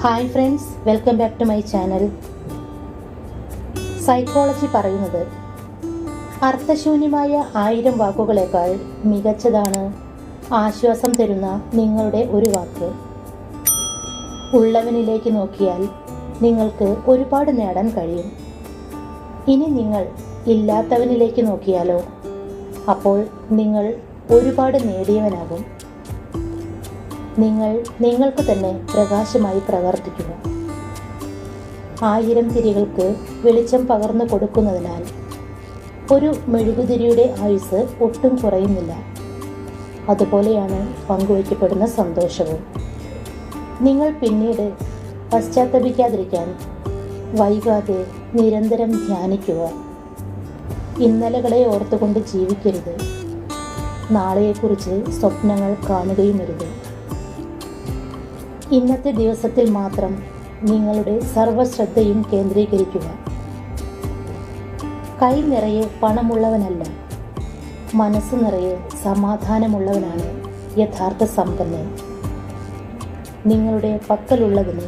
Hi friends, welcome back to my channel. Psychology പറയുന്നത് അർത്ഥശൂന്യമായ 1000 വാക്കുകളേക്കാൾ മികച്ചതാണ് ആശ്വാസം തരുന്ന നിങ്ങളുടെ ഒരു വാക്ക്. ഉള്ളവനിലേക്ക് നോക്കിയാൽ നിങ്ങൾക്ക് ഒരുപാട് നേടാൻ കഴിയും. ഇനി നിങ്ങൾ ഇല്ലാത്തവനിലേക്ക് നോക്കിയാലോ, അപ്പോൾ നിങ്ങൾ ഒരുപാട് നേടിയവനാകും. നിങ്ങൾ നിങ്ങൾക്ക് തന്നെ പ്രകാശമായി പ്രവർത്തിക്കുക. 1000 തിരികൾക്ക് വെളിച്ചം പകർന്നു കൊടുക്കുന്നതിനാൽ ഒരു മെഴുകുതിരിയുടെ ആയുസ് ഒട്ടും കുറയുന്നില്ല. അതുപോലെയാണ് പങ്കുവയ്ക്കപ്പെടുന്ന സന്തോഷവും. നിങ്ങൾ പിന്നീട് പശ്ചാത്തപിക്കാതിരിക്കാൻ വൈകാതെ നിരന്തരം ധ്യാനിക്കുക. ഇന്നലകളെ ഓർത്തുകൊണ്ട് ജീവിക്കരുത്. നാളെയെക്കുറിച്ച് സ്വപ്നങ്ങൾ കാണുകയുമരുത്. ഇന്നത്തെ ദിവസത്തിൽ മാത്രം നിങ്ങളുടെ സർവ്വശ്രദ്ധയും കേന്ദ്രീകരിക്കുക. കൈ നിറയെ പണമുള്ളവനല്ല, മനസ്സ് നിറയെ സമാധാനമുള്ളവനാണ് യഥാർത്ഥ സമ്പന്നൻ. നിങ്ങളുടെ പക്കലുള്ളതിന്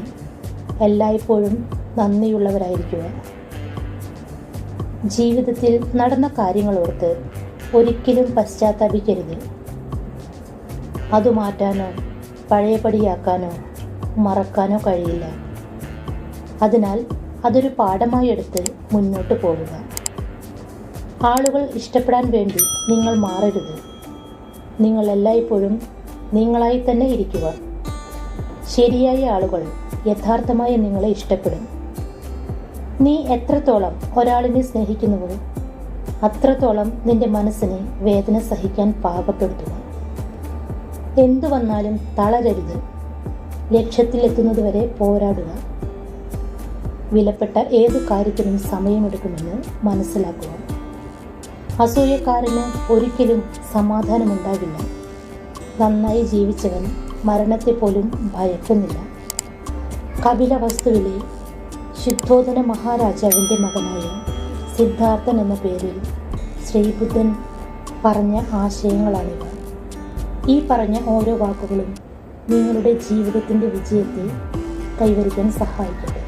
എല്ലായ്പ്പോഴും നന്ദിയുള്ളവരായിരിക്കുക. ജീവിതത്തിൽ നടന്ന കാര്യങ്ങളോർത്ത് ഒരിക്കലും പശ്ചാത്താപിക്കരുത്. അത് മാറ്റാനോ പഴയപടിയാക്കാനോ മറക്കാനോ കഴിയില്ല. അതിനാൽ അതൊരു പാഠമായി എടുത്ത് മുന്നോട്ട് പോകുക. ആളുകൾ ഇഷ്ടപ്പെടാൻ വേണ്ടി നിങ്ങൾ മാറരുത്. നിങ്ങൾ എല്ലായ്പ്പോഴും നിങ്ങളായി തന്നെ ഇരിക്കുക. ശരിയായ ആളുകൾ യഥാർത്ഥമായി നിങ്ങളെ ഇഷ്ടപ്പെടും. നീ എത്രത്തോളം ഒരാളിനെ സ്നേഹിക്കുന്നുവോ അത്രത്തോളം നിന്റെ മനസ്സിനെ വേദന സഹിക്കാൻ പാകപ്പെടുത്തുക. എന്തു വന്നാലും തളരരുത്. ലക്ഷ്യത്തിലെത്തുന്നതുവരെ പോരാടുക. വിലപ്പെട്ട ഏതു കാര്യത്തിനും സമയമെടുക്കുമെന്ന് മനസ്സിലാക്കുക. അസൂയക്കാരന് ഒരിക്കലും സമാധാനമുണ്ടാകില്ല. നന്നായി ജീവിച്ചവൻ മരണത്തെ പോലും ഭയക്കുന്നില്ല. കപിലവസ്തുവിലെ ശുദ്ധോധന മഹാരാജാവിൻ്റെ മകനായ സിദ്ധാർത്ഥൻ എന്ന പേരിൽ ശ്രീബുദ്ധൻ പറഞ്ഞ ആശയങ്ങളാണിവ. ഈ പറഞ്ഞ ഓരോ വാക്കുകളും നിങ്ങളുടെ ജീവിതത്തിൻ്റെ വിജയത്തെ കൈവരിക്കാൻ സഹായിക്കട്ടെ.